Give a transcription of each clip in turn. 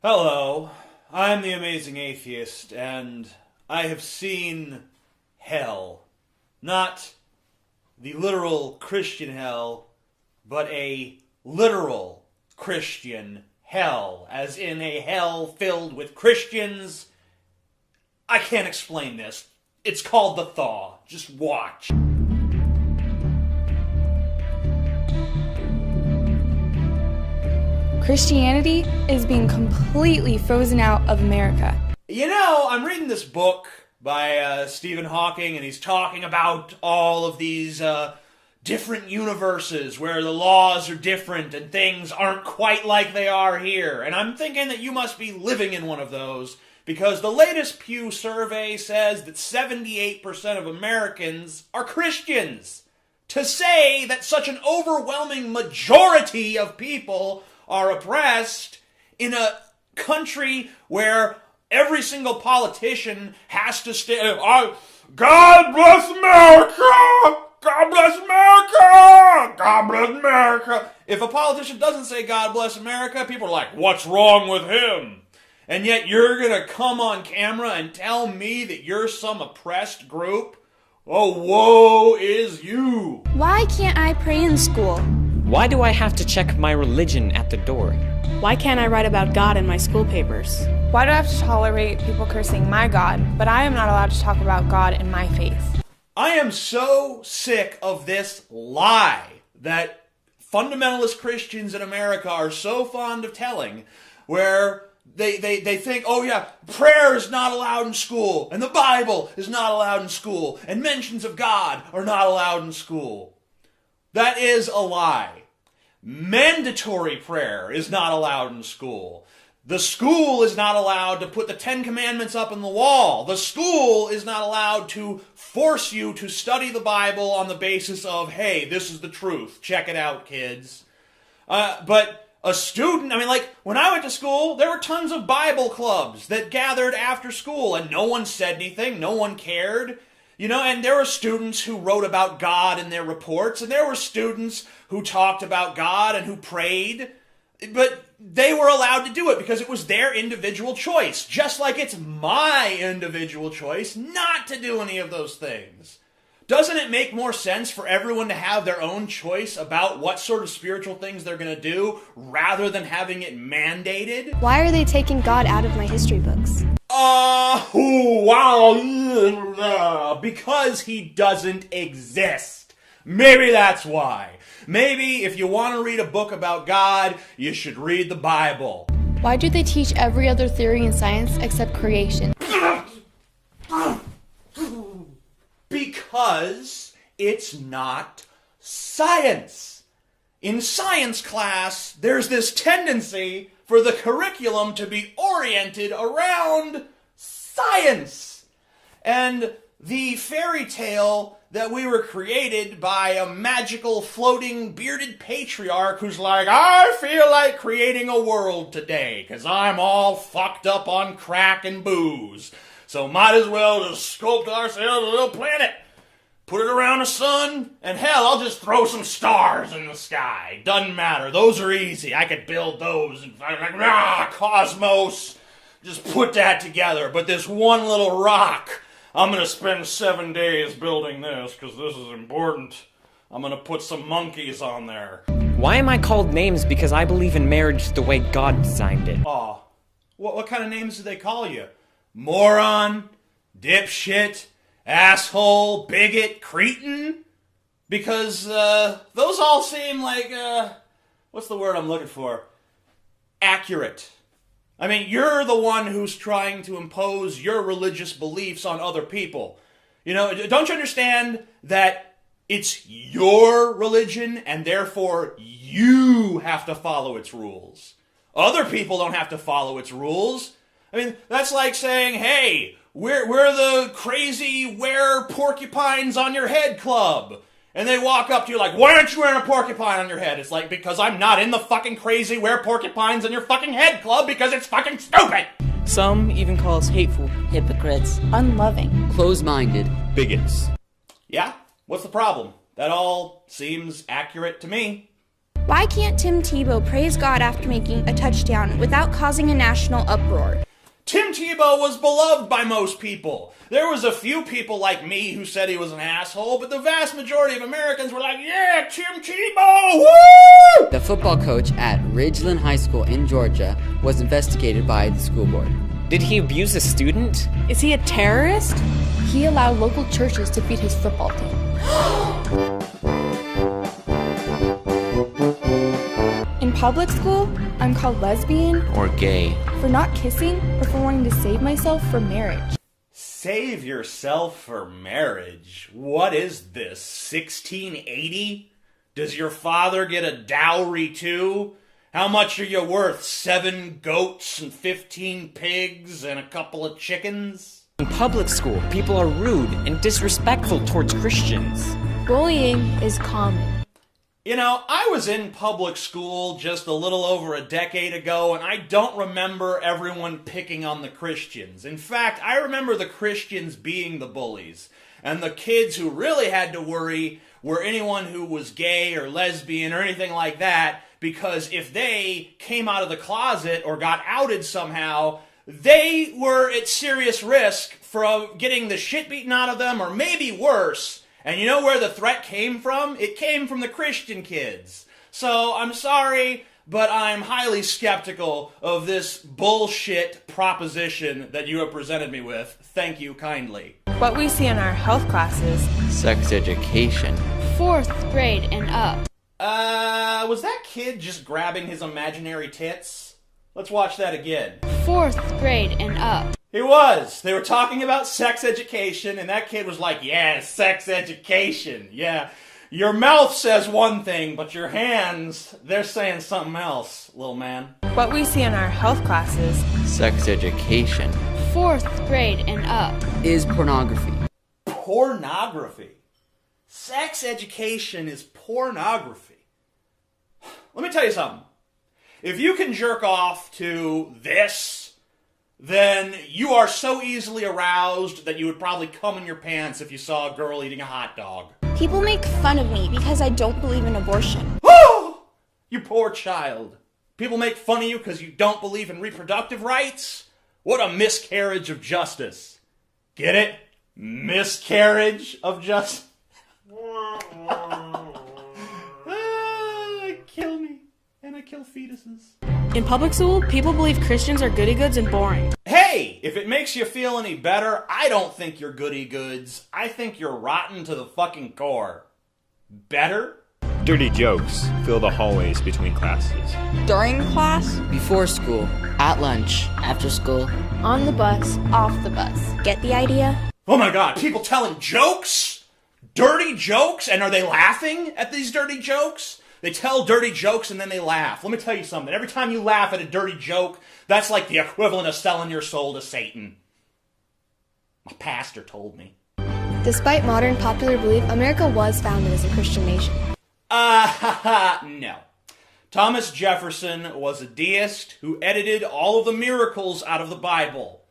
Hello, I'm the Amazing Atheist, and I have seen hell. Not the literal Christian hell, but a literal Christian hell, as in a hell filled with Christians. I can't explain this. It's called the Thaw. Just watch. Christianity is being completely frozen out of America. You know, I'm reading this book by Stephen Hawking, and he's talking about all of these different universes where the laws are different and things aren't quite like they are here. And I'm thinking that you must be living in one of those, because the latest Pew survey says that 78% of Americans are Christians. To say that such an overwhelming majority of people are oppressed in a country where every single politician has to stay. God bless America! God bless America! God bless America! If a politician doesn't say God bless America, people are like, what's wrong with him? And yet you're gonna come on camera and tell me that you're some oppressed group? Oh, woe is you! Why can't I pray in school? Why do I have to check my religion at the door? Why can't I write about God in my school papers? Why do I have to tolerate people cursing my God, but I am not allowed to talk about God in my faith? I am so sick of this lie that fundamentalist Christians in America are so fond of telling, where they think, oh yeah, prayer is not allowed in school, and the Bible is not allowed in school, and mentions of God are not allowed in school. That is a lie. Mandatory prayer is not allowed in school. The school is not allowed to put the 10 Commandments up on the wall. The school is not allowed to force you to study the Bible on the basis of, hey, this is the truth. Check it out, kids. But a student, when I went to school, there were tons of Bible clubs that gathered after school, and no one said anything, no one cared. You know, and there were students who wrote about God in their reports, and there were students who talked about God and who prayed, but they were allowed to do it because it was their individual choice, just like it's my individual choice not to do any of those things. Doesn't it make more sense for everyone to have their own choice about what sort of spiritual things they're going to do rather than having it mandated? Why are they taking God out of my history books? Because he doesn't exist. Maybe that's why. Maybe if you want to read a book about God, you should read the Bible. Why do they teach every other theory in science except creation? Because it's not science. In science class, there's this tendency for the curriculum to be oriented around science. And the fairy tale that we were created by a magical floating bearded patriarch who's like, I feel like creating a world today because I'm all fucked up on crack and booze. So might as well just sculpt ourselves a little planet. Put it around the sun, and hell, I'll just throw some stars in the sky. Doesn't matter. Those are easy. I could build those. And cosmos. Just put that together. But this one little rock, I'm going to spend 7 days building this because this is important. I'm going to put some monkeys on there. Why am I called names because I believe in marriage the way God designed it? Aw. What kind of names do they call you? Moron? Dipshit? Asshole, bigot, cretin? Because those all seem like, what's the word I'm looking for? Accurate. I mean, you're the one who's trying to impose your religious beliefs on other people. You know, don't you understand that it's your religion and therefore you have to follow its rules? Other people don't have to follow its rules. I mean, that's like saying, hey, we're the crazy wear porcupines on your head club. And they walk up to you like, why aren't you wearing a porcupine on your head? It's like, because I'm not in the fucking crazy wear porcupines on your fucking head club because it's fucking stupid. Some even call us hateful, Hypocrites, unloving, close-minded, bigots. Yeah? What's the problem? That all seems accurate to me. Why can't Tim Tebow praise God after making a touchdown without causing a national uproar? Tim Tebow was beloved by most people. There was a few people like me who said he was an asshole, but the vast majority of Americans were like, yeah, Tim Tebow, woo! The football coach at Ridgeland High School in Georgia was investigated by the school board. Did he abuse a student? Is he a terrorist? He allowed local churches to feed his football team. In public school, I'm called lesbian or gay for not kissing or for wanting to save myself for marriage. Save yourself for marriage? What is this, 1680? Does your father get a dowry too? How much are you worth? 7 goats and 15 pigs and a couple of chickens? In public school, people are rude and disrespectful towards Christians. Bullying is common. You know, I was in public school just a little over a decade ago, and I don't remember everyone picking on the Christians. In fact, I remember the Christians being the bullies, and the kids who really had to worry were anyone who was gay or lesbian or anything like that, because if they came out of the closet or got outed somehow, they were at serious risk from getting the shit beaten out of them, or maybe worse. And you know where the threat came from? It came from the Christian kids. So I'm sorry, but I'm highly skeptical of this bullshit proposition that you have presented me with. Thank you kindly. What we see in our health classes. sex education. 4th grade and up. Was that kid just grabbing his imaginary tits? Let's watch that again. 4th grade and up. He was. They were talking about sex education, and that kid was like, yeah, sex education. Yeah, your mouth says one thing, but your hands, they're saying something else, little man. What we see in our health classes. Sex education. 4th grade and up. Is pornography. Pornography. Sex education is pornography. Let me tell you something. If you can jerk off to this, then you are so easily aroused that you would probably cum in your pants if you saw a girl eating a hot dog. People make fun of me because I don't believe in abortion. Oh, you poor child. People make fun of you because you don't believe in reproductive rights? What a miscarriage of justice. Get it? Miscarriage of justice. Kill me. And I kill fetuses. In public school, people believe Christians are goody-goods and boring. Hey, if it makes you feel any better, I don't think you're goody-goods. I think you're rotten to the fucking core. Better? Dirty jokes fill the hallways between classes. During class, Before school. At lunch. After school. on the bus, off the bus. Get the idea? Oh my god, people telling jokes? Dirty jokes? And are they laughing at these dirty jokes? They tell dirty jokes and then they laugh. Let me tell you something. Every time you laugh at a dirty joke, that's like the equivalent of selling your soul to Satan. My pastor told me. Despite modern popular belief, America was founded as a Christian nation. No. Thomas Jefferson was a deist who edited all of the miracles out of the Bible.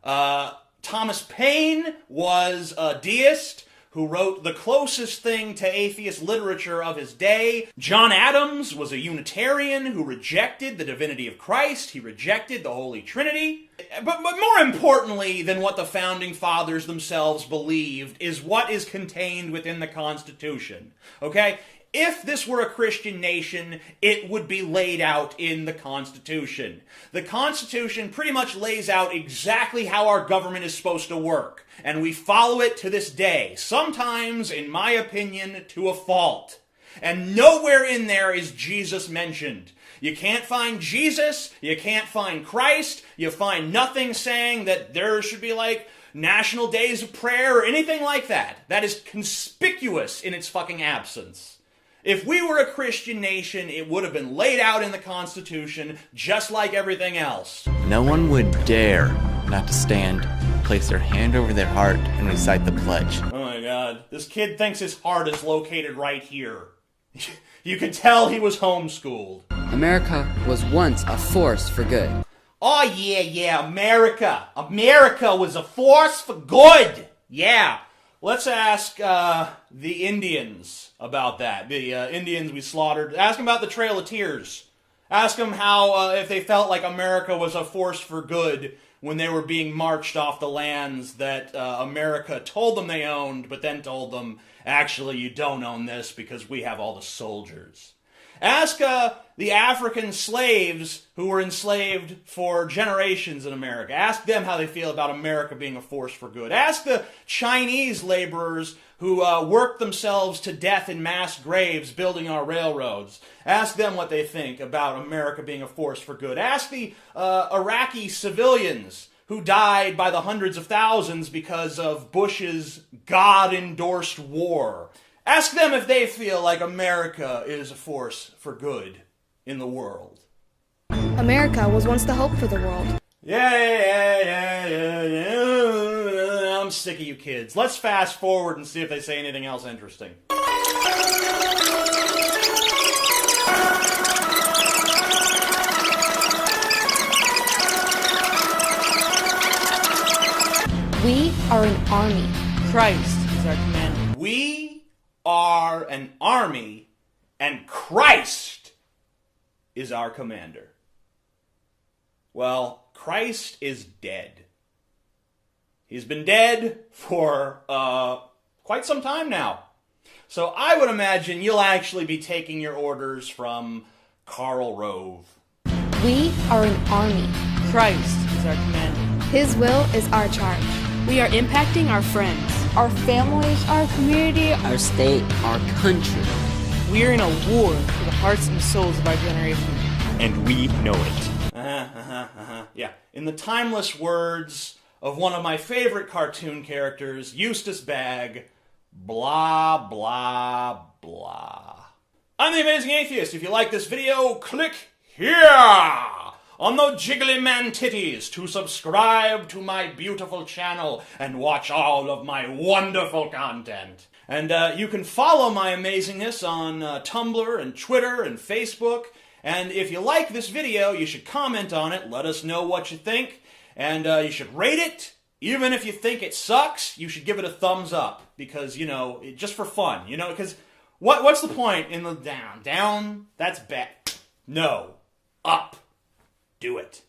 Thomas Paine was a deist who wrote the closest thing to atheist literature of his day. John Adams was a Unitarian who rejected the divinity of Christ. He rejected the Holy Trinity. But more importantly than what the Founding Fathers themselves believed is what is contained within the Constitution. Okay? If this were a Christian nation, it would be laid out in the Constitution. The Constitution pretty much lays out exactly how our government is supposed to work, and we follow it to this day, sometimes, in my opinion, to a fault. And nowhere in there is Jesus mentioned. You can't find Jesus, you can't find Christ, you find nothing saying that there should be like national days of prayer or anything like that. That is conspicuous in its fucking absence. If we were a Christian nation, it would have been laid out in the Constitution, just like everything else. No one would dare not to stand, place their hand over their heart, and recite the pledge. Oh my god, this kid thinks his heart is located right here. You can tell he was homeschooled. America was once a force for good. Oh yeah, America. America was a force for good. Yeah. let's ask the Indians about that. The Indians we slaughtered. Ask them about the Trail of Tears. Ask them how, if they felt like America was a force for good when they were being marched off the lands that America told them they owned, but then told them, actually, you don't own this because we have all the soldiers. Ask the African slaves who were enslaved for generations in America. Ask them how they feel about America being a force for good. Ask the Chinese laborers who worked themselves to death in mass graves building our railroads. Ask them what they think about America being a force for good. Ask the Iraqi civilians who died by the hundreds of thousands because of Bush's God-endorsed war. Ask them if they feel like America is a force for good in the world. America was once the hope for the world. Yeah. I'm sick of you kids. Let's fast forward and see if they say anything else interesting. We are an army. Christ is our commander. We are an army, and Christ is our commander. Well, Christ is dead. He's been dead for quite some time now. So I would imagine you'll actually be taking your orders from Karl Rove. We are an army. Christ is our commander. His will is our charge. We are impacting our friends, our families, our community, our state, our country. We are in a war for the hearts and souls of our generation. And we know it. Yeah. In the timeless words of one of my favorite cartoon characters, Eustace Bagg, blah, blah, blah. I'm the Amazing Atheist. If you like this video, click here on the jiggly man titties to subscribe to my beautiful channel and watch all of my wonderful content. And you can follow my amazingness on Tumblr and Twitter and Facebook. And if you like this video, you should comment on it, let us know what you think, and you should rate it. Even if you think it sucks, you should give it a thumbs up, because, you know, just for fun, you know, because what's the point in the down? Down, that's bad. No. Up. Do it.